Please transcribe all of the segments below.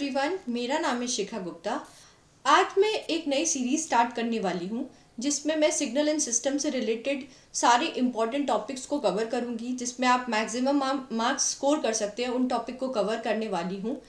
Everyone, मेरा नाम है शिखा गुप्ता। आज मैं एक नई सीरीज स्टार्ट करने वाली हूँ जिसमें मैं सिग्नल एंड सिस्टम से रिलेटेड सारे इम्पॉर्टेंट टॉपिक्स को कवर करूँगी, जिसमें आप मैक्सिमम मार्क्स स्कोर कर सकते हैं। उन टॉपिक को कवर करने वाली हूँ।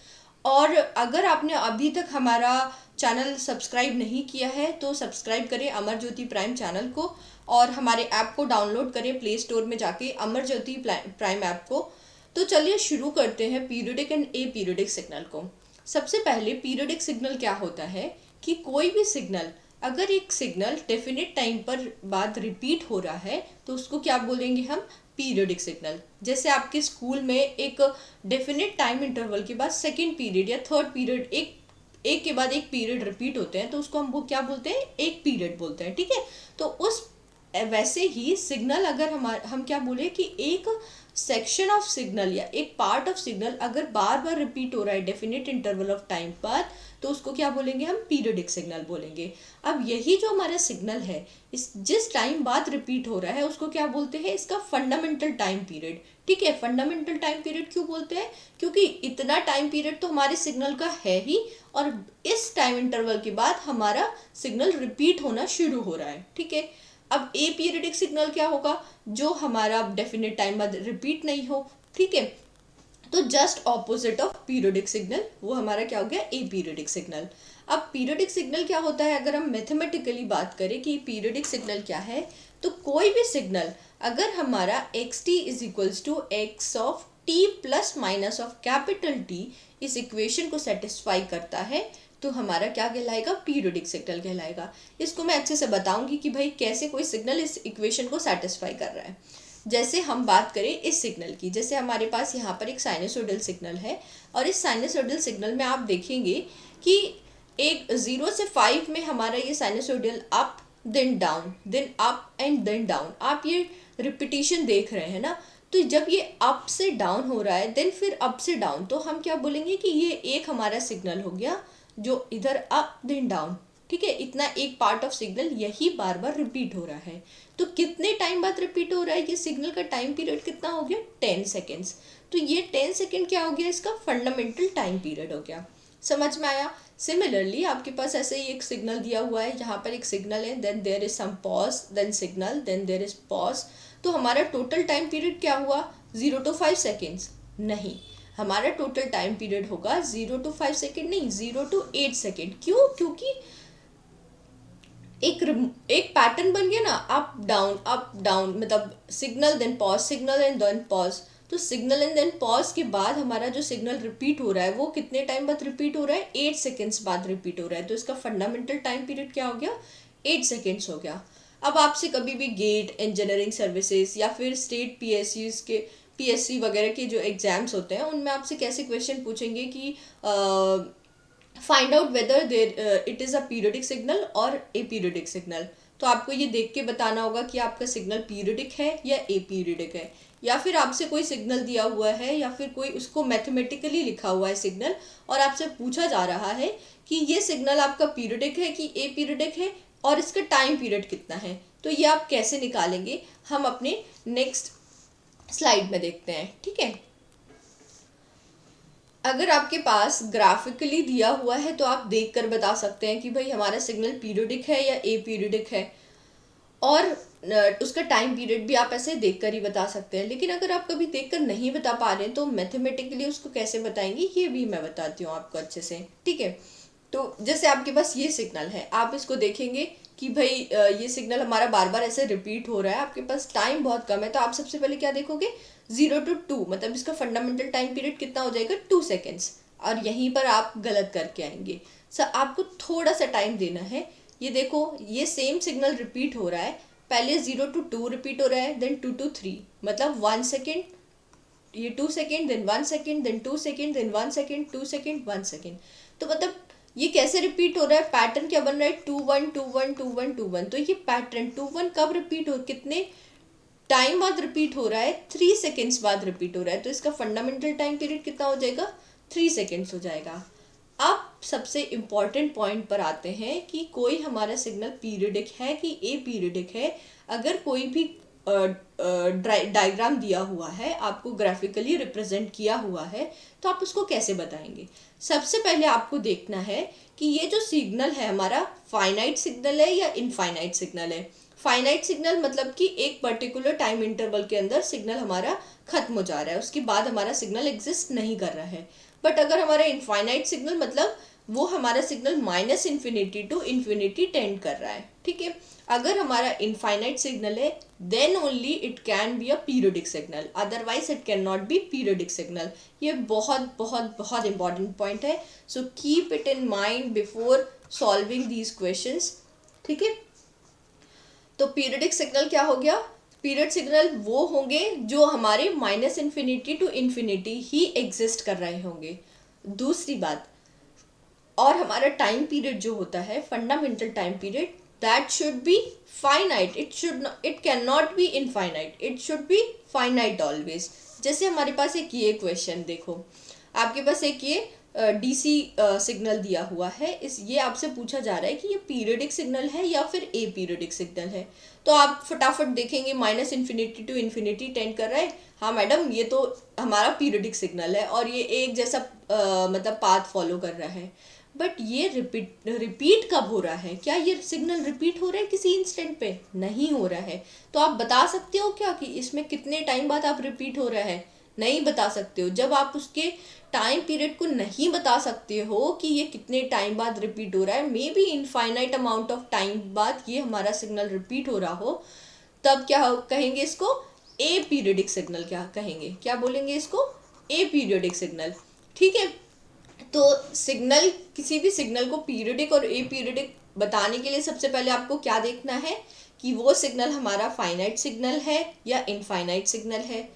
और अगर आपने अभी तक हमारा चैनल सब्सक्राइब नहीं किया है तो सब्सक्राइब करें अमर ज्योति प्राइम चैनल को, और हमारे ऐप को डाउनलोड करें प्ले स्टोर में जाके अमर ज्योति प्राइम ऐप को। तो चलिए शुरू करते हैं periodic and A periodic signal को। सबसे पहले पीरियोडिक सिग्नल क्या होता है कि कोई भी सिग्नल, अगर एक सिग्नल डेफिनेट टाइम पर बाद रिपीट हो रहा है तो उसको क्या बोलेंगे हम, पीरियोडिक सिग्नल। जैसे आपके स्कूल में एक डेफिनेट टाइम इंटरवल के बाद सेकेंड पीरियड या थर्ड पीरियड एक के बाद एक पीरियड रिपीट होते हैं तो उसको हम वो क्या बोलते हैं, एक पीरियड बोलते हैं। ठीक है, तो उस वैसे ही सिग्नल अगर हम क्या बोले कि एक सेक्शन ऑफ सिग्नल या एक पार्ट ऑफ सिग्नल अगर बार बार रिपीट हो रहा है डेफिनेट इंटरवल ऑफ टाइम पर, तो उसको क्या बोलेंगे, हम पीरियोडिक सिग्नल बोलेंगे। अब यही जो हमारा सिग्नल है इस जिस टाइम बाद रिपीट हो रहा है उसको क्या बोलते हैं, इसका फंडामेंटल टाइम पीरियड। ठीक है, फंडामेंटल टाइम पीरियड क्यों बोलते हैं, क्योंकि इतना टाइम पीरियड तो हमारे सिग्नल का है ही, और इस टाइम इंटरवल के बाद हमारा सिग्नल रिपीट होना शुरू हो रहा है। ठीक है, अब ए पीरियोडिक सिग्नल क्या होगा, जो हमारा डेफिनेट टाइम बाद रिपीट नहीं हो। ठीक है, तो just opposite of periodic signal, वो हमारा क्या हो गया, ए पीरियोडिक सिग्नल। अब पीरियोडिक सिग्नल क्या होता है, अगर हम मैथमेटिकली बात करें कि पीरियोडिक सिग्नल क्या है, तो कोई भी सिग्नल अगर हमारा x t is equals to x of t plus minus of capital T इस इक्वेशन को सेटिस्फाई करता है तो हमारा क्या कहलाएगा, पीरियोडिक सिग्नल कहलाएगा। इसको मैं अच्छे से बताऊंगी कि भाई कैसे कोई सिग्नल इस इक्वेशन को सेटिस्फाई कर रहा है। जैसे हम बात करें इस सिग्नल की, जैसे हमारे पास यहाँ पर एक साइनसोइडल सिग्नल है, और इस साइनसोइडल सिग्नल में आप देखेंगे कि एक 0 से 5 में हमारा ये sinusoidal up then down then up and then down, आप ये रिपीटिशन देख रहे हैं ना। तो जब ये अप से डाउन हो रहा है देन फिर अप से डाउन, तो हम क्या बोलेंगे कि ये एक हमारा सिग्नल हो गया जो इधर अप देन डाउन। ठीक है, इतना एक पार्ट ऑफ सिग्नल यही बार बार रिपीट हो रहा है। तो कितने टाइम बाद रिपीट हो रहा है, ये सिग्नल का टाइम पीरियड कितना हो गया, 10 सेकेंड्स। तो ये 10 सेकेंड क्या हो गया, इसका फंडामेंटल टाइम पीरियड हो गया। समझ में आया। सिमिलरली आपके पास ऐसे ही एक सिग्नल दिया हुआ है, यहाँ पर एक सिग्नल है, then there is some pause, then signal, then there is pause. तो हमारा टोटल टाइम पीरियड क्या हुआ, 0 to 5 सेकेंड्स नहीं, हमारा टोटल टाइम पीरियड होगा 0 to 5 सेकेंड नहीं, 0 to 8 सेकेंड। क्यों, क्योंकि एक पैटर्न बन गया ना, अप डाउन, मतलब signal then pause, signal and then pause. तो सिग्नल एंड देन पॉज के बाद हमारा जो सिग्नल रिपीट हो रहा है वो कितने टाइम बाद रिपीट हो रहा है, 8 सेकेंड्स बाद रिपीट हो रहा है। तो इसका फंडामेंटल टाइम पीरियड क्या हो गया, 8 सेकेंड्स हो गया। अब आपसे कभी भी गेट, इंजीनियरिंग सर्विसेज या फिर स्टेट पीएसयूज के पीएससी वगैरह के जो एग्जाम्स होते हैं उनमें आपसे कैसे क्वेश्चन पूछेंगे कि find out whether there it is a periodic signal और ए पीरियोडिक सिग्नल। तो आपको ये देख के बताना होगा कि आपका सिग्नल पीरियोडिक है या ए पीरियोडिक है। या फिर आपसे कोई सिग्नल दिया हुआ है या फिर कोई उसको मैथमेटिकली लिखा हुआ है सिग्नल, और आपसे पूछा जा रहा है कि ये सिग्नल आपका पीरियोडिक है कि ए पीरियोडिक है और इसका टाइम पीरियड कितना है। तो ये आप कैसे निकालेंगे, हम अपने नेक्स्ट स्लाइड में देखते हैं। ठीक है, अगर आपके पास ग्राफिकली दिया हुआ है तो आप देखकर बता सकते हैं कि भाई हमारा सिग्नल पीरियोडिक है या ए पीरियोडिक है, और उसका टाइम पीरियड भी आप ऐसे देखकर ही बता सकते हैं। लेकिन अगर आप कभी देखकर नहीं बता पा रहे हैं तो मैथमेटिकली उसको कैसे बताएंगे ये भी मैं बताती हूँ आपको अच्छे से। ठीक है, तो जैसे आपके पास ये सिग्नल है, आप इसको देखेंगे कि भाई ये सिग्नल हमारा बार बार ऐसे रिपीट हो रहा है, आपके पास टाइम बहुत कम है, तो आप सबसे पहले क्या देखोगे, 0 to 2, मतलब इसका फंडामेंटल टाइम पीरियड कितना हो जाएगा, 2 सेकेंड्स। और यहीं पर आप गलत करके आएंगे। सर आपको थोड़ा सा टाइम देना है। ये देखो, ये सेम सिग्नल रिपीट हो रहा है, पहले 0 to 2 रिपीट हो रहा है, देन 2 to 3, मतलब 1 सेकेंड, ये 2 second, then 1 second, then 2 second, then 1 second, 2 second, 1 second. तो मतलब ये कैसे रिपीट हो रहा है, पैटर्न क्या बन रहा है, 2 1 2 1 2 1 2 1। तो ये पैटर्न 2 1 कब रिपीट हो, कितने टाइम बाद रिपीट हो रहा है, 3 सेकेंड्स बाद रिपीट हो रहा है। तो इसका फंडामेंटल टाइम पीरियड कितना हो जाएगा, 3 सेकेंड्स हो जाएगा। अब सबसे इम्पॉर्टेंट पॉइंट पर आते हैं कि कोई हमारा सिग्नल पीरियोडिक है कि ए पीरियोडिक है। अगर कोई भी डायग्राम दिया हुआ है, आपको ग्राफिकली रिप्रेजेंट किया हुआ है, तो आप उसको कैसे बताएंगे? सबसे पहले आपको देखना है कि ये जो सिग्नल है हमारा फाइनाइट सिग्नल है या इनफाइनाइट सिग्नल है। फाइनाइट सिग्नल मतलब कि एक पर्टिकुलर टाइम इंटरवल के अंदर सिग्नल हमारा खत्म हो जा रहा है, उसके बाद हमारा सिग्नल एग्जिस्ट नहीं कर रहा है। बट अगर हमारा इनफाइनाइट सिग्नल मतलब वो हमारा signal minus infinity to infinity tend कर रहा है, ठीक है। अगर हमारा इनफाइनाइट सिग्नल है then only it can be a periodic signal, otherwise it cannot be periodic signal. ये बहुत बहुत बहुत इंपॉर्टेंट पॉइंट है, so keep it in mind before solving these questions, ठीक है। तो पीरियोडिक सिग्नल क्या हो गया? पीरियड सिग्नल वो होंगे जो हमारे माइनस इन्फिनिटी टू इन्फिनिटी ही एग्जिस्ट कर रहे होंगे। दूसरी बात, और हमारा टाइम पीरियड जो होता है fundamental time period, that should be finite, it cannot B infinite, it should be finite always. जैसे हमारे पास एक ये क्वेश्चन देखो, आपके पास एक ये डीसी सिग्नल दिया हुआ है, इस ये आपसे पूछा जा रहा है कि ये पीरियडिक सिग्नल है या फिर ए पीरियडिक सिग्नल है। तो आप फटाफट देखेंगे minus infinity to infinity tend कर रहा है, हाँ मैडम ये तो हमारा पीरियडिक सिग्नल है और ये एक जैसा मतलब पाथ फॉलो कर रहा है। बट ये रिपीट कब हो रहा है? क्या ये सिग्नल रिपीट हो रहा है किसी इंस्टेंट पे? नहीं हो रहा है। तो आप बता सकते हो क्या कि इसमें कितने टाइम बाद आप रिपीट हो रहा है? नहीं बता सकते हो। जब आप उसके टाइम पीरियड को नहीं बता सकते हो कि ये कितने टाइम बाद रिपीट हो रहा है, may be infinite amount of time बाद ये हमारा सिग्नल रिपीट हो रहा हो, तब क्या कहेंगे इसको? ए पीरियडिक सिग्नल। क्या कहेंगे, क्या बोलेंगे इसको? ए पीरियडिक सिग्नल, ठीक है। तो सिग्नल, किसी भी सिग्नल को पीरियडिक और ए पीरियडिक बताने के लिए सबसे पहले आपको क्या देखना है कि वो सिग्नल हमारा फाइनाइट सिग्नल है या इनफाइनाइट सिग्नल है।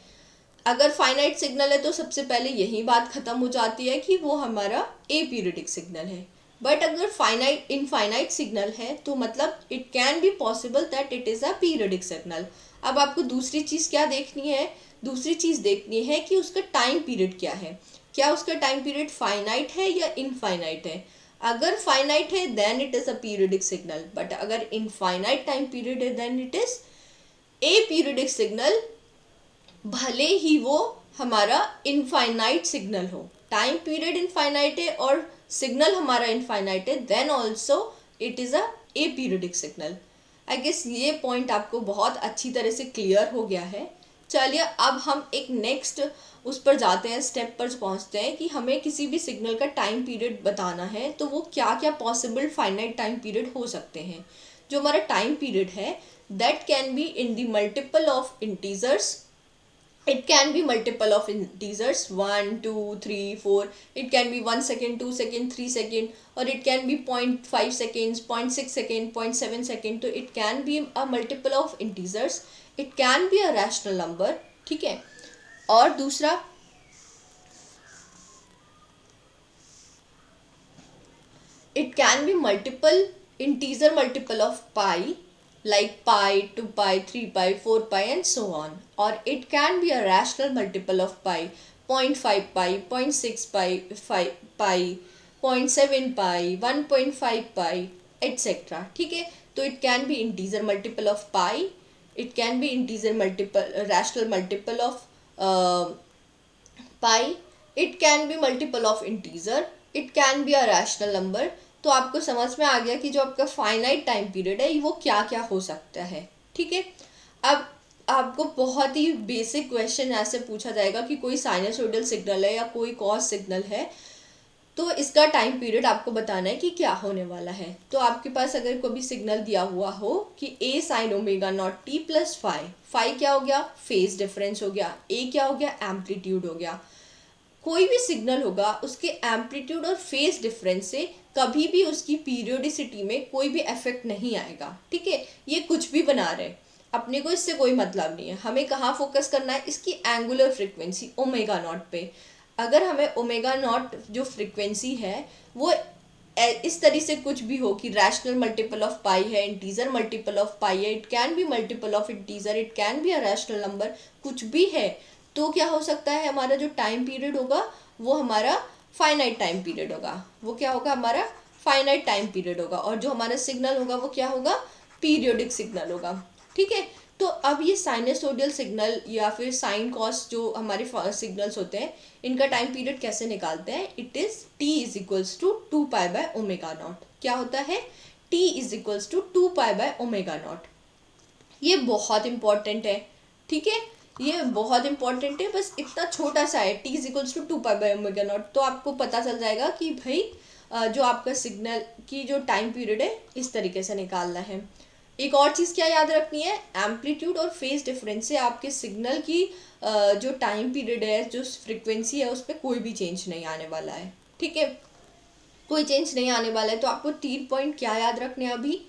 अगर फाइनाइट सिग्नल है तो सबसे पहले यही बात खत्म हो जाती है कि वो हमारा ए पीरियडिक सिग्नल है। बट अगर फाइनाइट इनफाइनाइट सिग्नल है तो मतलब it can be possible that it is a periodic signal. अब आपको दूसरी चीज़ क्या देखनी है? दूसरी चीज़ देखनी है कि उसका टाइम पीरियड क्या है। क्या उसका टाइम पीरियड फाइनाइट है या इनफाइनाइट है? अगर फाइनाइट है then it is a periodic signal, but अगर इनफाइनाइट टाइम पीरियड है then it is aperiodic signal, भले ही वो हमारा इनफाइनाइट सिग्नल हो। टाइम पीरियड इनफाइनाइट है और सिग्नल हमारा इनफाइनाइट है, then also it is a aperiodic signal. I guess ये पॉइंट आपको बहुत अच्छी तरह से क्लियर हो गया है। चलिए अब हम एक नेक्स्ट उस पर जाते हैं, स्टेप पर पहुंचते हैं कि हमें किसी भी सिग्नल का टाइम पीरियड बताना है तो वो क्या क्या पॉसिबल फाइनाइट टाइम पीरियड हो सकते हैं। जो हमारा टाइम पीरियड है that can be in the multiple of integers, it can be multiple of integers 1 2 3 4, it can be 1 second 2 second 3 second, or it can be 0.5 seconds 0.6 second 0.7 second, तो it can be a multiple of integers, it can be a rational number, ठीक है। और दूसरा it can be multiple integer multiple of pi, like pi, 2 pi, 3 pi, 4 pi and so on, or it can be a rational multiple of pi, 0.5 pi, 0.6 pi, 5 pi, 0.7 pi, 1.5 pi, etc, ठीक है। तो it can be integer multiple of pi, it can be integer multiple rational multiple of pi, it can be multiple of integer, it can be a rational number। तो आपको समझ में आ गया कि जो आपका फाइनाइट टाइम पीरियड है वो क्या क्या हो सकता है, ठीक है। अब आपको बहुत ही बेसिक क्वेश्चन ऐसे पूछा जाएगा कि कोई साइनसोइडल सिग्नल है या कोई कॉस सिग्नल है, तो इसका टाइम पीरियड आपको बताना है कि क्या होने वाला है। तो आपके पास अगर कोई भी सिग्नल दिया हुआ हो कि A sine omega not T plus phi, phi क्या हो गया? फेज डिफरेंस हो गया, ए क्या हो गया? एम्पलीट्यूड हो गया। कोई भी सिग्नल होगा उसके एम्पलीट्यूड और फेज डिफरेंस से कभी भी उसकी पीरियोडिसिटी में कोई भी इफेक्ट नहीं आएगा, ठीक है। ये कुछ भी बना रहे, अपने को इससे कोई मतलब नहीं है। हमें कहाँ फोकस करना है? इसकी एंगुलर फ्रिक्वेंसी ओमेगा नॉट पे। अगर हमें ओमेगा नॉट जो फ्रिक्वेंसी है वो इस तरह से कुछ भी हो कि रैशनल मल्टीपल ऑफ पाई है, इंटीजर मल्टीपल ऑफ पाई है, it can be multiple of integer, it can be a rational number, कुछ भी है, तो क्या हो सकता है? हमारा जो टाइम पीरियड होगा वो हमारा फाइनाइट टाइम पीरियड होगा। वो क्या होगा? हमारा फाइनाइट टाइम पीरियड होगा। और जो हमारा सिग्नल होगा वो क्या होगा? पीरियोडिक सिग्नल होगा, ठीक है। तो अब ये साइनसोडियल सिग्नल या फिर साइन कॉस जो हमारे सिग्नल्स होते हैं, इनका टाइम पीरियड कैसे निकालते हैं? It is t is equals to 2π/ω0। क्या होता है? t is equals to 2π/ω0। ये बहुत इंपॉर्टेंट है, ठीक है, ये बहुत इंपॉर्टेंट है। बस इतना छोटा सा है, t इज इक्वल्स टू 2π/ω0, तो आपको पता चल जाएगा कि भाई जो आपका सिग्नल की जो टाइम पीरियड है इस तरीके से निकालना है। एक और चीज़ क्या याद रखनी है? एम्पलीट्यूड और फेज डिफरेंस से आपके सिग्नल की जो टाइम पीरियड है, जो फ्रिक्वेंसी है, उस पर कोई भी चेंज नहीं आने वाला है, ठीक है, कोई चेंज नहीं आने वाला है। तो आपको 3 पॉइंट क्या याद रखने हैं? अभी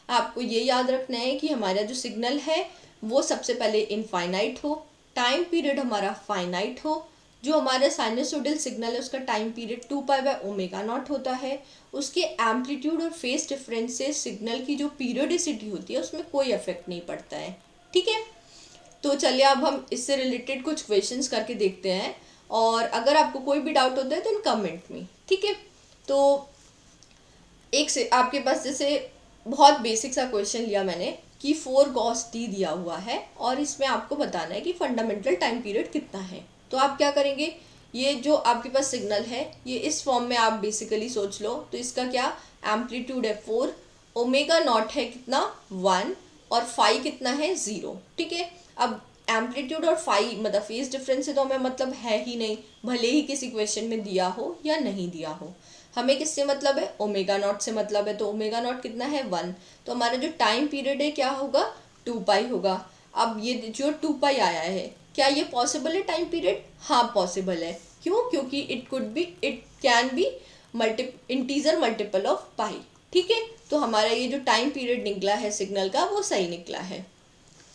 आपको ये याद रखना है कि हमारा जो सिग्नल है वो सबसे पहले इनफाइनाइट हो, टाइम पीरियड हमारा फाइनाइट हो, जो हमारा साइनसोडियल सिग्नल है उसका टाइम पीरियड 2π/ω0 होता है, उसके एम्पलीट्यूड और फेज डिफरेंस से सिग्नल की जो पीरियडिसिटी होती है उसमें कोई इफेक्ट नहीं पड़ता है, ठीक है। तो चलिए अब हम इससे रिलेटेड कुछ क्वेश्चंस करके देखते हैं, और अगर आपको कोई भी डाउट होता है तो इन कमेंट में, ठीक है। तो एक से आपके पास जैसे बहुत बेसिक सा क्वेश्चन लिया मैंने कि 4 cos t दिया हुआ है और इसमें आपको बताना है कि फंडामेंटल टाइम पीरियड कितना है। तो आप क्या करेंगे? ये जो आपके पास सिग्नल है ये इस फॉर्म में आप बेसिकली सोच लो, तो इसका क्या एम्पलीट्यूड है 4, ओमेगा नॉट है कितना 1, और फाई कितना है 0, ठीक है। अब एम्पलीट्यूड और फाई मतलब फेज डिफरेंस से तो हमें मतलब है ही नहीं, भले ही किसी क्वेश्चन में दिया हो या नहीं दिया हो। हमें किससे मतलब है? ओमेगा नॉट से मतलब है। तो ओमेगा नॉट कितना है 1, तो हमारा जो टाइम पीरियड है क्या होगा? 2π होगा। अब ये जो 2π आया है, क्या ये पॉसिबल है टाइम पीरियड? हाँ पॉसिबल है। क्यों? क्योंकि it can be integer multiple of pi, ठीक है। तो हमारा ये जो टाइम पीरियड निकला है सिग्नल का वो सही निकला है,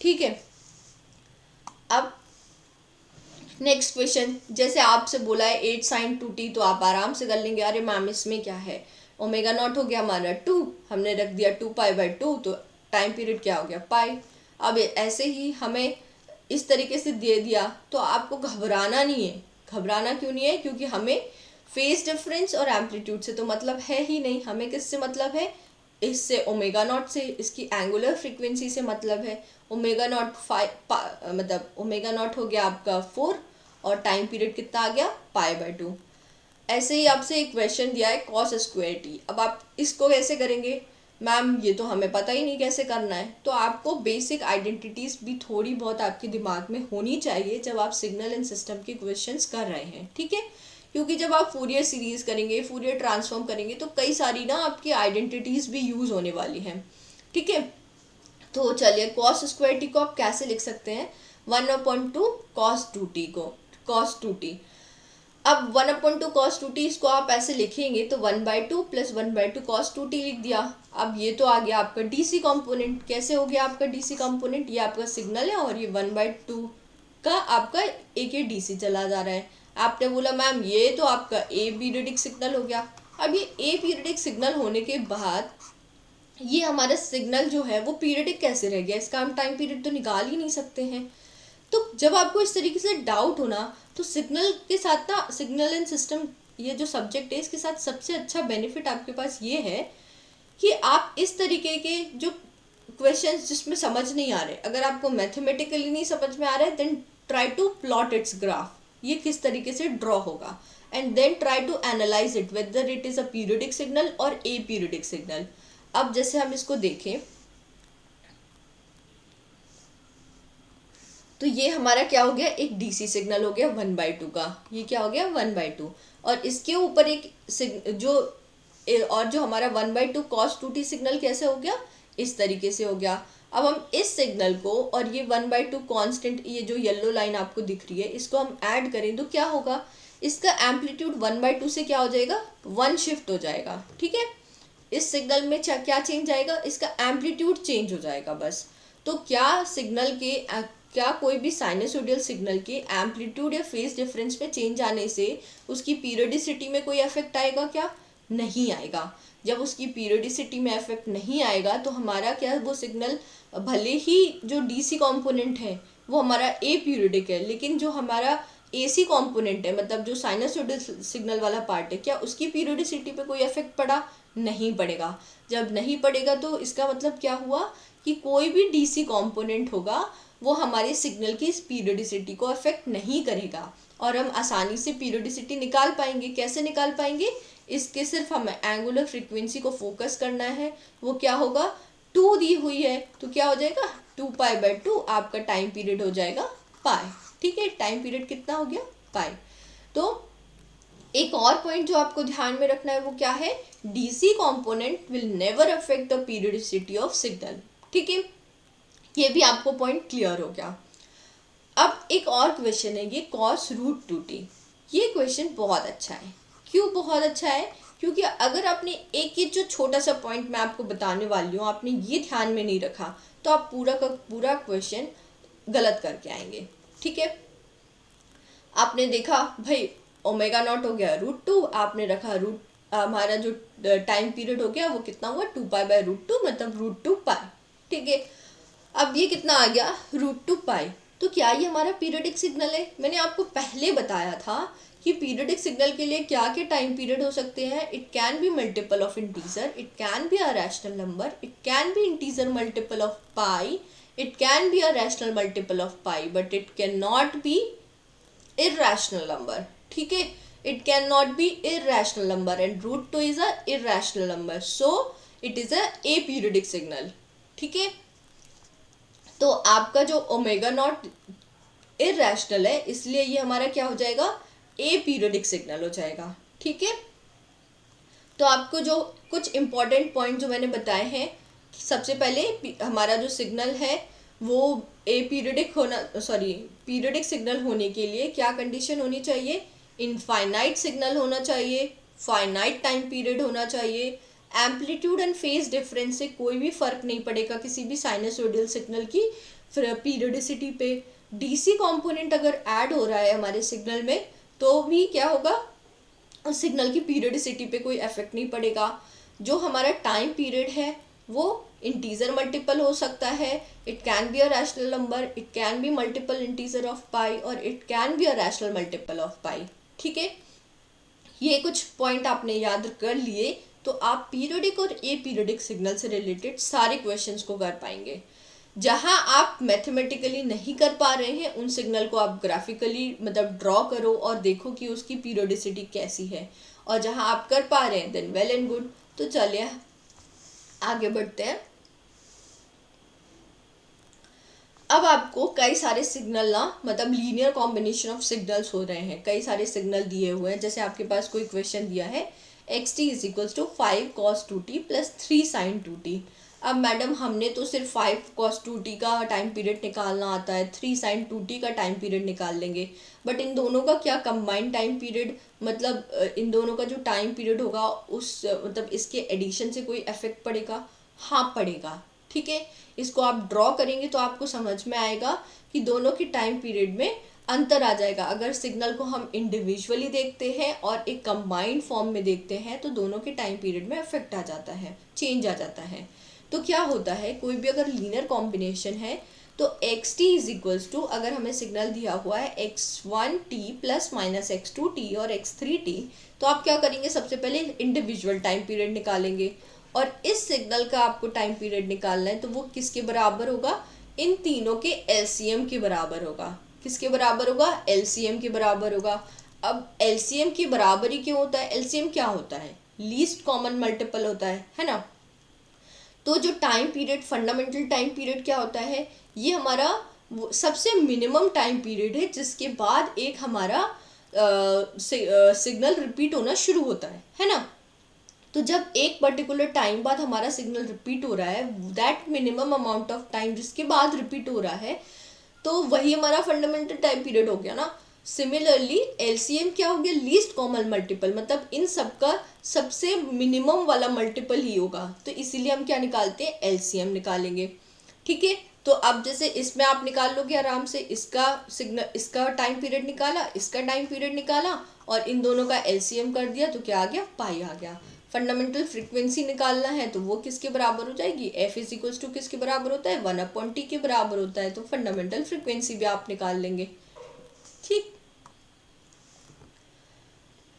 ठीक है। अब नेक्स्ट क्वेश्चन, जैसे आपसे बोला है 8 sin 2t, तो आप आराम से कर लेंगे, अरे मैम इसमें क्या है, ओमेगा नॉट हो गया हमारा 2, हमने रख दिया 2π/2, तो टाइम पीरियड क्या हो गया पाई। अब ऐसे ही हमें इस तरीके से दे दिया, तो आपको घबराना नहीं है। घबराना क्यों नहीं है? क्योंकि हमें फेज डिफरेंस और एम्पलीट्यूड से तो मतलब है ही नहीं, हमें किससे मतलब है? इससे ओमेगा नॉट से, इसकी एंगुलर फ्रीक्वेंसी से मतलब है। ओमेगा नॉट मतलब ओमेगा नॉट हो गया आपका 4 और टाइम पीरियड कितना आ गया π/2। ऐसे ही आपसे एक क्वेश्चन दिया है cos स्क्वायर t, अब आप इसको कैसे करेंगे? मैम ये तो हमें पता ही नहीं कैसे करना है। तो आपको बेसिक आइडेंटिटीज भी थोड़ी बहुत आपके दिमाग में होनी चाहिए जब आप सिग्नल एंड सिस्टम के क्वेश्चंस कर रहे हैं, ठीक है। क्योंकि जब आप फूरियर सीरीज करेंगे, फूरियर ट्रांसफॉर्म करेंगे, तो कई सारी ना आपकी आइडेंटिटीज भी यूज होने वाली हैं, ठीक है। तो चलिए cos स्क्वायर टी को आप कैसे लिख सकते हैं? 1/2 cos 2t को cos 2t। अब 1/2 cos 2t इसको आप ऐसे लिखेंगे तो 1/2 + 1/2 cos 2t लिख दिया। अब ये तो आ गया आपका डीसी कंपोनेंट। कैसे हो गया आपका डीसी कंपोनेंट? ये आपका सिग्नल है और ये 1/2 का आपका एक ये डीसी चला जा रहा है। आपने बोला मैम ये तो आपका ए पीरियडिक सिग्नल हो गया। अब ये ए पीरियडिक सिग्नल होने के बाद ये हमारा सिग्नल जो है वो पीरियडिक कैसे रह गया? इसका हम टाइम पीरियड तो निकाल ही नहीं सकते हैं। तो जब आपको इस तरीके से डाउट होना, तो सिग्नल के साथ ना, सिग्नल एंड सिस्टम ये जो सब्जेक्ट है इसके साथ सबसे अच्छा बेनिफिट आपके पास ये है कि आप इस तरीके के जो क्वेश्चंस जिसमें समझ नहीं आ रहे, अगर आपको मैथमेटिकली नहीं समझ में आ रहा है, then try to plot its graph, ये किस तरीके से ड्रॉ होगा, and then try to analyse it whether it is a periodic signal और ए पीरियडिक सिग्नल। अब जैसे हम इसको देखें तो ये हमारा क्या हो गया? एक डीसी सिग्नल हो गया 1/2 का। ये क्या हो गया? 1/2। और इसके ऊपर एक जो हमारा 1/2 cos 2t सिग्नल कैसे हो गया? इस तरीके से हो गया। अब हम इस सिग्नल को और ये 1/2 कांस्टेंट, ये जो येलो लाइन आपको दिख रही है, इसको हम ऐड करें तो क्या होगा? इसका एम्पलीट्यूड 1/2 से क्या हो जाएगा? 1 शिफ्ट हो जाएगा, ठीक है। इस सिग्नल में क्या चेंज आएगा? इसका एम्पलीट्यूड चेंज हो जाएगा बस। तो क्या कोई भी साइनसोडियल सिग्नल के एम्पलीट्यूड या फेज डिफरेंस में चेंज आने से उसकी पीरियडिसिटी में कोई इफेक्ट आएगा क्या? नहीं आएगा। जब उसकी पीरियडिसिटी में इफेक्ट नहीं आएगा तो हमारा क्या, वो सिग्नल भले ही जो डीसी कंपोनेंट है वो हमारा ए पीरियडिक है, लेकिन जो हमारा एसी कंपोनेंट है, मतलब जो साइनसोडियल सिग्नल वाला पार्ट है, क्या उसकी पीरियडिसिटी पे कोई इफेक्ट पड़ा? नहीं पड़ेगा। जब नहीं पड़ेगा तो इसका मतलब क्या हुआ कि कोई भी डीसी कंपोनेंट होगा वो हमारे सिग्नल की इस पीरियोडिसिटी को अफेक्ट नहीं करेगा और हम आसानी से पीरियोडिसिटी निकाल पाएंगे। कैसे निकाल पाएंगे? इसके सिर्फ हमें एंगुलर फ्रीक्वेंसी को फोकस करना है। वो क्या होगा? 2 दी हुई है तो क्या हो जाएगा? 2π/2 आपका टाइम पीरियड हो जाएगा पाई। ठीक है, टाइम पीरियड कितना हो गया? पाई। तो एक और पॉइंट जो आपको ध्यान में रखना है वो क्या है? DC component will never affect the periodicity of signal. ठीक है, ये भी आपको पॉइंट क्लियर हो गया। अब एक और क्वेश्चन है ये cos√2t। ये क्वेश्चन बहुत अच्छा है। क्यों बहुत अच्छा है? क्योंकि अगर आपने एक ये जो छोटा सा पॉइंट मैं आपको बताने वाली हूँ आपने ये ध्यान में नहीं रखा तो आप पूरा का पूरा क्वेश्चन गलत करके आएंगे। ठीक है, आपने देखा भाई ω0 हो गया √2, आपने रखा हमारा जो टाइम पीरियड हो गया वो कितना हुआ? 2π/√2 मतलब √2π। ठीक है, अब ये कितना आ गया? √2π। तो क्या ये हमारा पीरियडिक सिग्नल है? मैंने आपको पहले बताया था कि पीरियडिक सिग्नल के लिए क्या क्या टाइम पीरियड हो सकते हैं। It can be multiple of integer, it can be a rational number, it can be integer multiple of pi, it can be a rational multiple of pi, but it cannot B irrational number। ठीक है, it cannot be irrational number and √2 is a irrational number, so it is a aperiodic signal। ठीक है, तो आपका जो ω0 irrational है इसलिए ये हमारा क्या हो जाएगा? aperiodic signal हो जाएगा। ठीक है, तो आपको जो कुछ इंपॉर्टेंट पॉइंट जो मैंने बताए हैं, सबसे पहले हमारा जो सिग्नल है वो पीरियोडिक सिग्नल होने के लिए क्या कंडीशन होनी चाहिए? इनफाइनाइट सिग्नल होना चाहिए, फाइनाइट टाइम पीरियड होना चाहिए, एम्पलीट्यूड एंड फेज डिफरेंस से कोई भी फर्क नहीं पड़ेगा किसी भी साइनसोइडल सिग्नल की पीरियोडिसिटी पे। डीसी कंपोनेंट अगर ऐड हो रहा है हमारे सिग्नल में तो भी क्या होगा? उस सिग्नल की पीरियोडिसिटी पे कोई इफेक्ट नहीं पड़ेगा। जो हमारा टाइम पीरियड है वो इंटीजर मल्टीपल हो सकता है, it can be a rational number, it can be multiple integer of pi और it can be a rational multiple of pi. ठीक है, ये कुछ पॉइंट आपने याद कर लिए तो आप पीरियोडिक और ए पीरियोडिक सिग्नल से रिलेटेड सारे क्वेश्चंस को कर पाएंगे। जहां आप मैथमेटिकली नहीं कर पा रहे हैं उन सिग्नल को आप ग्राफिकली मतलब ड्रॉ करो और देखो कि उसकी पीरियोडिसिटी कैसी है, और जहां आप कर पा रहे हैं देन वेल एंड गुड। तो चलिए आगे बढ़ते हैं। अब आपको कई सारे सिग्नल ना मतलब लीनियर कॉम्बिनेशन ऑफ सिग्नल्स हो रहे हैं, कई सारे सिग्नल दिए हुए हैं। जैसे आपके पास कोई क्वेश्चन दिया है xt = 5 cos 2t + 3 sin 2t। अब मैडम हमने तो सिर्फ 5 cos 2t का टाइम पीरियड निकालना आता है, 3 sin 2t का टाइम पीरियड निकाल लेंगे, बट इन दोनों का क्या कंबाइंड टाइम पीरियड मतलब इन दोनों का जो टाइम पीरियड होगा उस मतलब इसके एडिशन से कोई इफेक्ट पड़ेगा? हाँ पड़ेगा। ठीक है, इसको आप ड्रॉ करेंगे तो आपको समझ में आएगा कि दोनों की टाइम पीरियड में अंतर आ जाएगा। अगर सिग्नल को हम इंडिविजुअली देखते हैं और एक कंबाइंड फॉर्म में देखते हैं तो दोनों के टाइम पीरियड में इफेक्ट आ जाता है, चेंज आ जाता है। तो क्या होता है, कोई भी अगर लीनियर कॉम्बिनेशन है तो xt = अगर हमें सिग्नल दिया हुआ है x1t ± x2t और x3t, तो आप क्या करेंगे? सबसे पहले इंडिविजुअल टाइम पीरियड निकालेंगे और इस सिग्नल का आपको टाइम पीरियड निकालना है तो वो किसके बराबर होगा? इन तीनों के एलसीएम के बराबर होगा। किसके बराबर होगा? एलसीएम के बराबर होगा। अब एलसीएम की बराबरी क्यों होता है? एलसीएम क्या होता है? लीस्ट कॉमन मल्टीपल होता है ना। तो जो time period fundamental time period क्या होता है? ये हमारा सबसे मिनिमम टाइम पीरियड है जिसके बाद एक हमारा सिग्नल रिपीट होना शुरू होता है ना। तो जब एक पर्टिकुलर टाइम बाद हमारा सिग्नल रिपीट हो रहा है, that minimum amount of time जिसके बाद रिपीट हो रहा है, तो वही हमारा फंडामेंटल टाइम पीरियड हो गया ना। सिमिलरली एलसीएम क्या हो गया? लीस्ट कॉमन मल्टीपल, मतलब इन सबका सबसे मिनिमम वाला मल्टीपल ही होगा, तो इसीलिए हम क्या निकालते हैं? एलसीएम निकालेंगे। ठीक है, तो अब जैसे इसमें आप निकाल लोगे आराम से, इसका सिग्नल इसका टाइम पीरियड निकाला, इसका टाइम पीरियड निकाला और इन दोनों का एलसीएम कर दिया तो क्या आ गया? पाई आ गया। फंडामेंटल फ्रीक्वेंसी निकालना है तो वो किसके बराबर हो जाएगी? f = किसके बराबर होता है? 1/t के बराबर होता है। तो फंडामेंटल फ्रीक्वेंसी भी आप निकाल लेंगे। ठीक,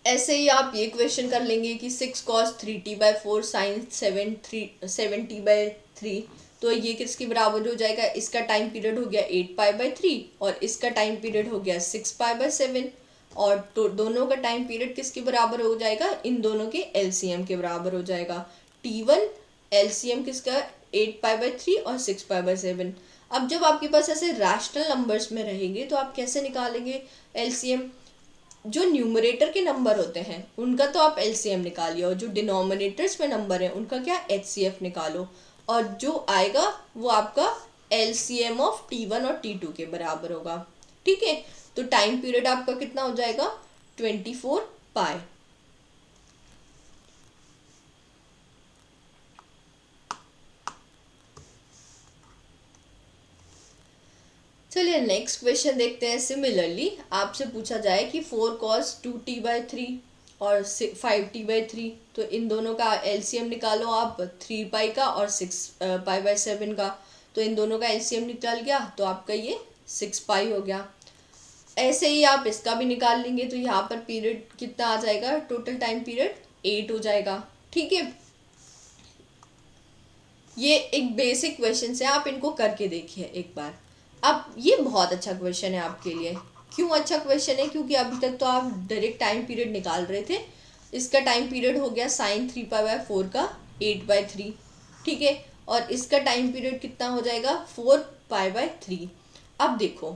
ऐसे ही आप ये क्वेश्चन कर लेंगे कि 6 cos 3t/4 sin 7t/3 तो ये किसके बराबर हो जाएगा, इसका टाइम पीरियड हो गया 8π/3 और इसका टाइम पीरियड हो गया 6π/7 और तो दोनों का टाइम पीरियड किसके बराबर हो जाएगा, इन दोनों के एलसीएम के बराबर हो जाएगा। T1 एलसीएम किसका 8π/3 और 6π/7। अब जब आपके पास ऐसे रैशनल नंबर्स में रहेंगे तो आप कैसे निकालेंगे एलसीएम, जो न्यूमरेटर के नंबर होते हैं उनका तो आप एलसीएम निकालिए और जो डिनोमिनेटर्स में नंबर है उनका क्या एचसीएफ निकालो, और जो आएगा वो आपका एलसीएम ऑफ T1 और T2 के बराबर होगा। ठीक है, तो टाइम पीरियड आपका कितना हो जाएगा 24π। चलिए नेक्स्ट क्वेश्चन देखते हैं। सिमिलरली आपसे पूछा जाए कि 4 cos 2t/3 और 5t/3, तो इन दोनों का एलसीएम निकालो आप 3π का और 6π/7 का, तो इन दोनों का एलसीएम निकल गया तो आपका ये 6π हो गया। ऐसे ही आप इसका भी निकाल लेंगे तो यहाँ पर पीरियड कितना आ जाएगा, टोटल टाइम पीरियड 8 हो जाएगा। ठीक है, ये एक बेसिक क्वेश्चन है, आप इनको करके देखिए एक बार। अब ये बहुत अच्छा क्वेश्चन है आपके लिए। क्यों अच्छा क्वेश्चन है, क्योंकि अभी तक तो आप डायरेक्ट टाइम पीरियड निकाल रहे थे। इसका टाइम पीरियड हो गया sin 3π/4 का 8/3। ठीक है, और इसका टाइम पीरियड कितना हो जाएगा 4π/3। अब देखो,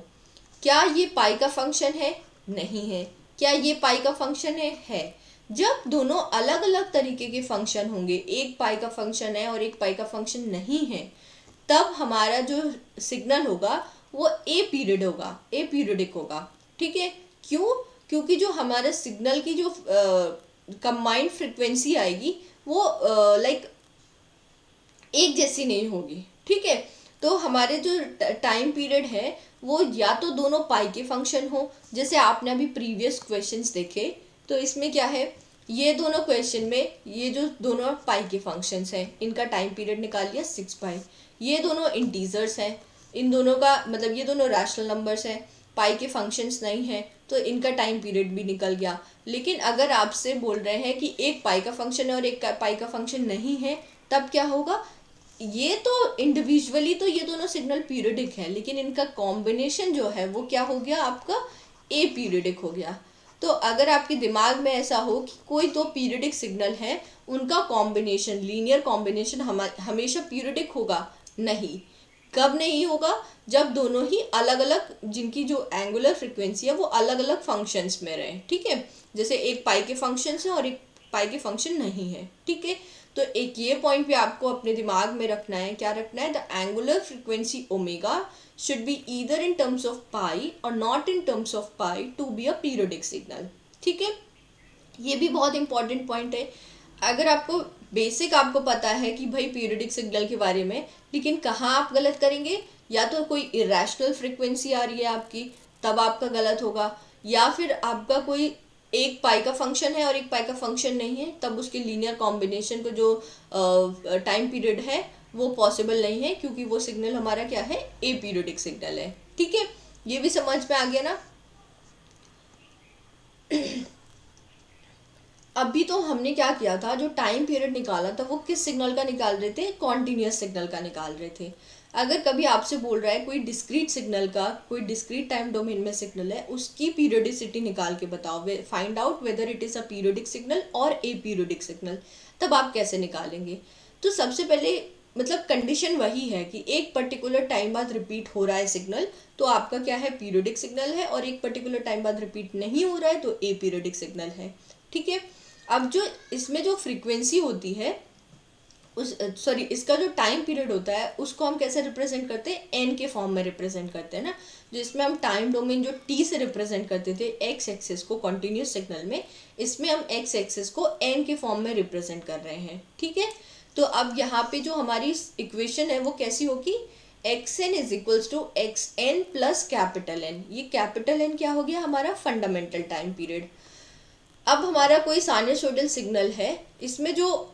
क्या ये पाई का फंक्शन है, नहीं है। क्या ये पाई का फंक्शन है। जब दोनों अलग अलग तरीके के फंक्शन होंगे, एक पाई का फंक्शन है और एक पाई का फंक्शन नहीं है, तब हमारा जो सिग्नल होगा वो ए पीरियड होगा, ए पीरियडिक होगा। ठीक है, क्यों, क्योंकि जो हमारे सिग्नल की जो कंबाइंड फ्रिक्वेंसी आएगी वो लाइक एक जैसी नहीं होगी। ठीक है, तो हमारे जो टाइम पीरियड है वो या तो दोनों पाई के फंक्शन हो, जैसे आपने अभी प्रीवियस क्वेश्चंस देखे तो इसमें क्या है, ये दोनों क्वेश्चन में ये जो दोनों पाई के फंक्शंस हैं इनका टाइम पीरियड निकाल लिया 6π। ये दोनों इंटीजर्स हैं, इन दोनों का मतलब ये दोनों रैशनल नंबर्स हैं, पाई के फंक्शंस नहीं हैं तो इनका टाइम पीरियड भी निकल गया। लेकिन अगर आपसे बोल रहे हैं कि एक पाई का फंक्शन है और एक पाई का फंक्शन नहीं है, तब क्या होगा, ये तो इंडिविजुअली तो ये दोनों सिग्नल पीरियडिक है, लेकिन इनका कॉम्बिनेशन जो है वो क्या हो गया आपका ए पीरियडिक हो गया। तो अगर आपके दिमाग में ऐसा हो कि कोई दो पीरियडिक सिग्नल है, उनका कॉम्बिनेशन लीनियर कॉम्बिनेशन हमेशा पीरियडिक होगा, नहीं। कब नहीं होगा, जब दोनों ही अलग अलग, जिनकी जो एंगुलर फ्रिक्वेंसी है वो अलग अलग फंक्शंस में रहे। ठीक है, जैसे एक पाई के फंक्शंस हैं और एक पाई के फंक्शन नहीं है। ठीक है, तो एक ये पॉइंट भी आपको अपने दिमाग में रखना है। क्या रखना है, the angular frequency omega should be either in terms of pi और not in terms of pi to be a periodic signal. ठीक है, ये भी बहुत इंपॉर्टेंट पॉइंट है। अगर आपको बेसिक आपको पता है कि भाई पीरियडिक सिग्नल के बारे में, लेकिन कहाँ आप गलत करेंगे, या तो कोई इरेशनल फ्रिक्वेंसी आ रही है आपकी तब आपका गलत होगा, या फिर आपका कोई एक पाई का फंक्शन है और एक पाई का फंक्शन नहीं है, तब उसके लीनियर कॉम्बिनेशन को जो टाइम पीरियड है वो पॉसिबल नहीं है, क्योंकि वो सिग्नल हमारा क्या है, ए पीरियडिक सिग्नल है। ठीक है, ये भी समझ में आ गया ना। अभी तो हमने क्या किया था, जो टाइम पीरियड निकाला था वो किस सिग्नल का निकाल रहे थे, कॉन्टिन्यूस सिग्नल का निकाल रहे थे। अगर कभी आपसे बोल रहा है कोई डिस्क्रीट सिग्नल का, कोई डिस्क्रीट टाइम डोमेन में सिग्नल है, उसकी पीरियडिसिटी निकाल के बताओ, find out whether it is a periodic signal और ए पीरियडिक सिग्नल, तब आप कैसे निकालेंगे। तो सबसे पहले मतलब कंडीशन वही है कि एक पर्टिकुलर टाइम बाद रिपीट हो रहा है सिग्नल, तो आपका क्या है, पीरियडिक सिग्नल है, और एक पर्टिकुलर टाइम बाद रिपीट नहीं हो रहा है तो ए पीरियडिक सिग्नल है। ठीक है, अब जो इसमें जो फ्रीक्वेंसी होती है उस इसका जो टाइम पीरियड होता है उसको हम कैसे रिप्रेजेंट करते हैं, एन के फॉर्म में रिप्रेजेंट करते हैं ना। जो इसमें हम टाइम डोमेन जो टी से रिप्रेजेंट करते थे एक्स एक्सिस को कॉन्टिन्यूस सिग्नल में, इसमें हम एक्स एक्सिस को एन के फॉर्म में रिप्रेजेंट कर रहे हैं। ठीक है, तो अब यहाँ पे जो हमारी इक्वेशन है वो कैसी होगी, x n is equals to x n plus capital N. ये कैपिटल एन क्या हो गया, हमारा फंडामेंटल टाइम पीरियड। अब हमारा कोई साइनसॉइडल सिग्नल है, इसमें जो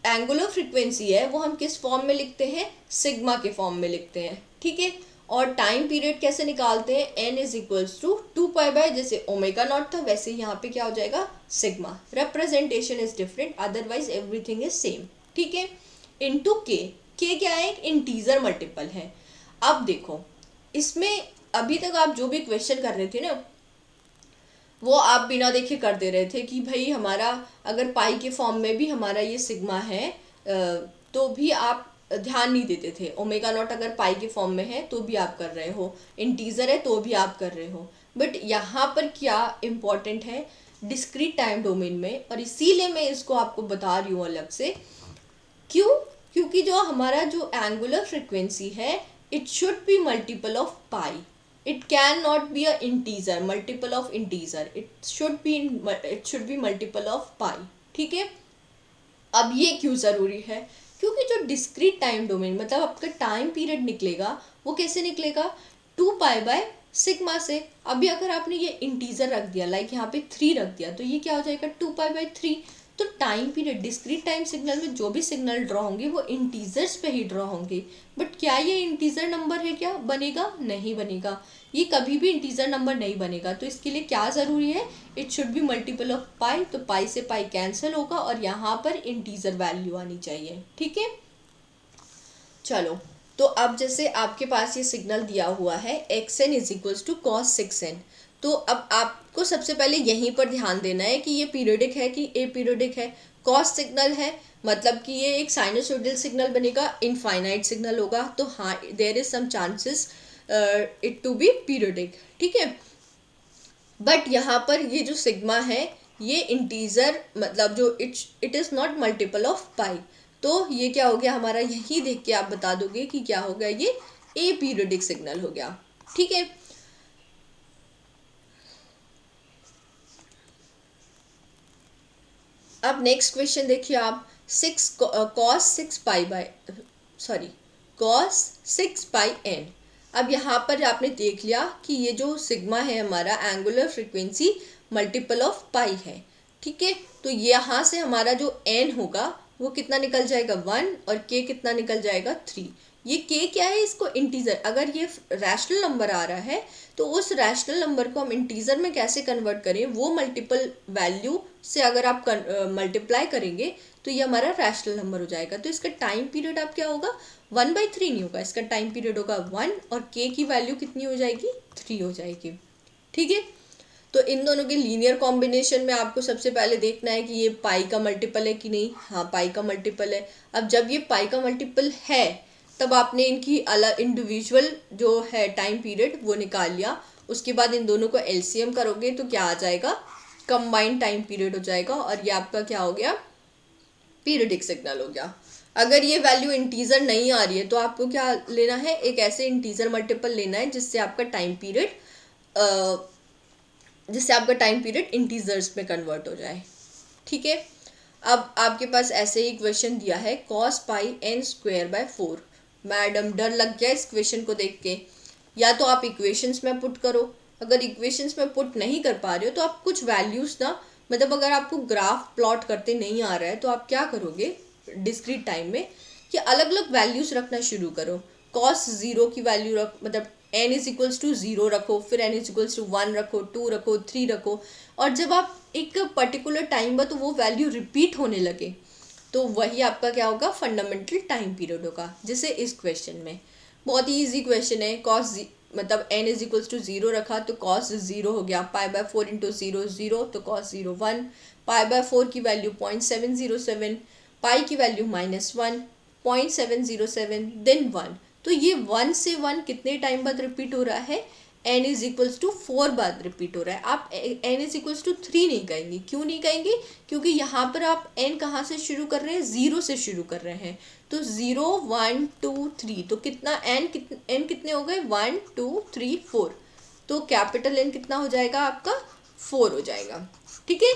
एंगुलर फ्रीक्वेंसी है वो हम किस फॉर्म में लिखते हैं, सिग्मा के फॉर्म में लिखते हैं। ठीक है, और टाइम पीरियड कैसे निकालते हैं, एन इज इक्वल्स टू 2π, जैसे ओमेगा नॉट था वैसे यहाँ पे क्या हो जाएगा, sigma. Representation is different, otherwise everything is same. ठीक है, इनटू के, के क्या है, एक इंटीजर मल्टीपल है। अब देखो इसमें अभी तक आप जो भी क्वेश्चन कर रहे थे ना, वो आप बिना देखे कर दे रहे थे कि भाई हमारा अगर पाई के फॉर्म में भी हमारा ये सिग्मा है तो भी आप ध्यान नहीं देते थे। ओमेगा नॉट अगर पाई के फॉर्म में है तो भी आप कर रहे हो, इंटीजर है तो भी आप कर रहे हो। बट यहाँ पर क्या इम्पोर्टेंट है, डिस्क्रीट टाइम डोमेन में, और इसीलिए मैं इसको आपको बता रही हूँ अलग से। क्यों? क्योंकि जो हमारा जो एंगुलर फ्रिक्वेंसी है, it should be multiple of pi. it cannot be a integer, multiple of integer, it should be multiple of pi। ठीक है। अब ये क्यों ज़रूरी है? क्योंकि जो डिस्क्रीट टाइम डोमेन मतलब आपका टाइम पीरियड निकलेगा, वो कैसे निकलेगा, 2π/सिग्मा से। अभी अगर आपने ये इंटीजर रख दिया, लाइक यहाँ पे 3 रख दिया, तो ये क्या हो जाएगा, 2π/3। तो time period discrete time signal में जो भी सिग्नल ड्रॉ होंगे वो इंटीजर्स पे ही ड्रॉ होंगे। बट क्या ये इंटीजर नंबर है, क्या बनेगा? नहीं बनेगा, ये कभी भी इंटीजर नंबर नहीं बनेगा। तो इसके लिए क्या ज़रूरी है, it should be multiple of pi. तो पाई से पाई कैंसिल होगा और यहाँ पर इंटीजर वैल्यू आनी चाहिए। ठीक है, चलो। तो अब जैसे आपके पास ये सिग्नल दिया हुआ है xn is equals to cos 6n, तो अब आपको सबसे पहले यहीं पर ध्यान देना है कि ये पीरियडिक है कि ए पीरियडिक है। कॉस सिग्नल है मतलब कि ये एक साइनोसॉइडल सिग्नल बनेगा, इनफाइनाइट सिग्नल होगा, तो हाँ there is some chances it to be periodic. ठीक है, बट यहाँ पर ये जो सिग्मा है ये इंटीजर मतलब जो it is not multiple of pi. तो ये क्या हो गया हमारा, यही देख के आप बता दोगे कि क्या हो गया, ये ए पीरियडिक सिग्नल हो गया। ठीक है, अब नेक्स्ट क्वेश्चन देखिए आप, cos 6πn। अब यहाँ पर आपने देख लिया कि ये जो सिग्मा है हमारा एंगुलर फ्रिक्वेंसी मल्टीपल ऑफ पाई है। ठीक है, तो यहाँ से हमारा जो n होगा वो कितना निकल जाएगा 1, और k कितना निकल जाएगा 3। ये k क्या है, इसको इंटीजर, अगर ये रैशनल नंबर आ रहा है तो उस रैशनल नंबर को हम इंटीजर में कैसे कन्वर्ट करें, वो मल्टीपल वैल्यू से अगर आप मल्टीप्लाई करेंगे तो ये हमारा रैशनल नंबर हो जाएगा। तो इसका टाइम पीरियड आप क्या होगा, 1/3 नहीं होगा, इसका टाइम पीरियड होगा 1, और k की वैल्यू कितनी हो जाएगी, 3 हो जाएगी। ठीक है, तो इन दोनों के लीनियर कॉम्बिनेशन में आपको सबसे पहले देखना है कि ये पाई का मल्टीपल है कि नहीं। हाँ, पाई का मल्टीपल है। अब जब ये पाई का मल्टीपल है तब आपने इनकी अलग इंडिविजुअल जो है टाइम पीरियड वो निकाल लिया। उसके बाद इन दोनों को एलसीएम करोगे तो क्या आ जाएगा, कंबाइंड टाइम पीरियड हो जाएगा, और ये आपका क्या हो गया, पीरियडिक सिग्नल हो गया। अगर ये वैल्यू इंटीजर नहीं आ रही है तो आपको क्या लेना है, एक ऐसे इंटीजर मल्टीपल लेना है जिससे आपका टाइम पीरियड इंटीजर्स में कन्वर्ट हो जाए। ठीक है, अब आपके पास ऐसे ही क्वेश्चन दिया है cos πn²/4। मैडम डर लग गया इस क्वेश्चन को देख के। या तो आप इक्वेशंस में पुट करो, अगर इक्वेशंस में पुट नहीं कर पा रहे हो तो आप कुछ वैल्यूज़ ना, मतलब अगर आपको ग्राफ प्लॉट करते नहीं आ रहा है तो आप क्या करोगे डिस्क्रीट टाइम में, कि अलग अलग वैल्यूज़ रखना शुरू करो। cos 0 की वैल्यू रख, मतलब n इज इक्वल्स टू 0 रखो, फिर n इज इक्वल्स टू 1 रखो, 2 रखो, 3 रखो, और जब आप एक पर्टिकुलर टाइम पर तो वो वैल्यू रिपीट होने लगे तो वही आपका क्या होगा, फंडामेंटल टाइम पीरियड होगा। जैसे इस क्वेश्चन में बहुत ही ईजी क्वेश्चन है, मतलब n इज इक्वल्स टू 0 रखा तो cos 0 हो गया, π/4 इंटू 0 0, तो cos 0 1, π/4 की वैल्यू 0.707, पाई की वैल्यू -1, 0.707, देन 1। तो ये 1 से 1 कितने टाइम बाद रिपीट हो रहा है, n इज इक्वल्स टू 4 बाद रिपीट हो रहा है। आप n इज इक्वल्स टू 3 नहीं कहेंगे, क्यों नहीं कहेंगे, क्योंकि यहाँ पर आप n कहाँ से शुरू कर रहे हैं, 0 से शुरू कर रहे हैं। तो 0 1 2 3, तो कितना n कितने हो गए, 1 2 3 4, तो कैपिटल N कितना हो जाएगा आपका, 4 हो जाएगा। ठीक है,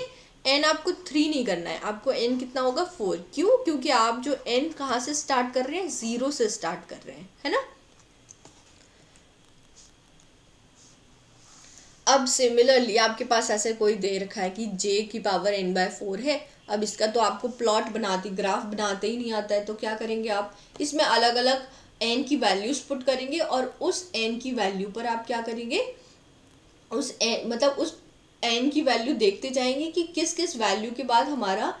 n आपको 3 नहीं करना है, आपको n कितना होगा, 4। क्यों, क्योंकि आप जो n कहाँ से स्टार्ट कर रहे हैं, 0 से स्टार्ट कर रहे हैं, है ना। अब सिमिलरली आपके पास ऐसे कोई दे रखा है कि j की पावर n/4 है। अब इसका तो आपको प्लॉट बनाते, ग्राफ बनाते ही नहीं आता है, तो क्या करेंगे आप, इसमें अलग अलग n की वैल्यूज पुट करेंगे, और उस n की वैल्यू पर आप क्या करेंगे, उस n की वैल्यू देखते जाएंगे कि किस किस वैल्यू के बाद हमारा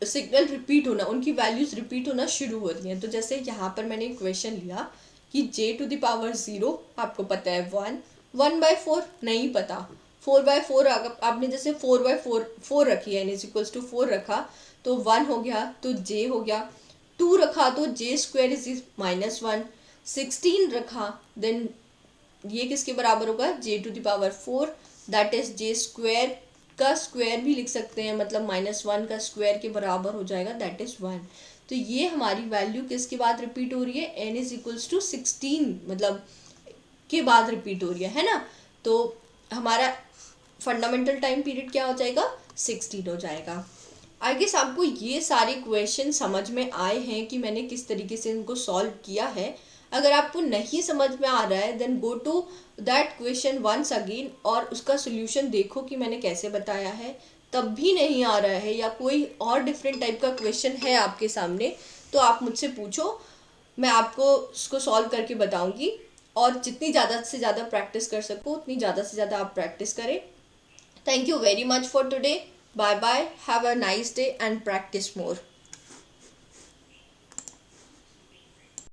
सिग्नल रिपीट होना, उनकी वैल्यूज़ रिपीट होना शुरू हो रही हैं। तो जैसे यहाँ पर मैंने एक क्वेश्चन लिया कि j⁻0 आपको पता है 1, 1/4 नहीं पता, 4/4 आपने जैसे 4/4 रखी है n = 4 रखा तो 1 हो गया, तो j हो गया। 2 रखा तो j² -1, 16 रखा देन ये किसके बराबर होगा, j⁴, दैट इज j² का स्क्वायर भी लिख सकते हैं, मतलब -1 का स्क्वायर के बराबर हो जाएगा, दैट इज 1। तो ये हमारी वैल्यू किसके बाद रिपीट हो रही है, n = 16 मतलब के बाद रिपीट हो रही है ना। तो हमारा फंडामेंटल टाइम पीरियड क्या हो जाएगा, 16 हो जाएगा। आई गेस आपको ये सारे क्वेश्चन समझ में आए हैं कि मैंने किस तरीके से इनको सॉल्व किया है। अगर आपको नहीं समझ में आ रहा है then go to that question once again और उसका सोल्यूशन देखो कि मैंने कैसे बताया है। तब भी नहीं आ रहा है या कोई और डिफरेंट टाइप का क्वेश्चन है आपके सामने तो आप मुझसे पूछो, मैं आपको उसको सॉल्व करके बताऊंगी। और जितनी ज़्यादा से ज़्यादा प्रैक्टिस कर सको उतनी ज़्यादा से ज़्यादा आप प्रैक्टिस करें। Thank you very much for today. Bye bye. Have a nice day and practice more.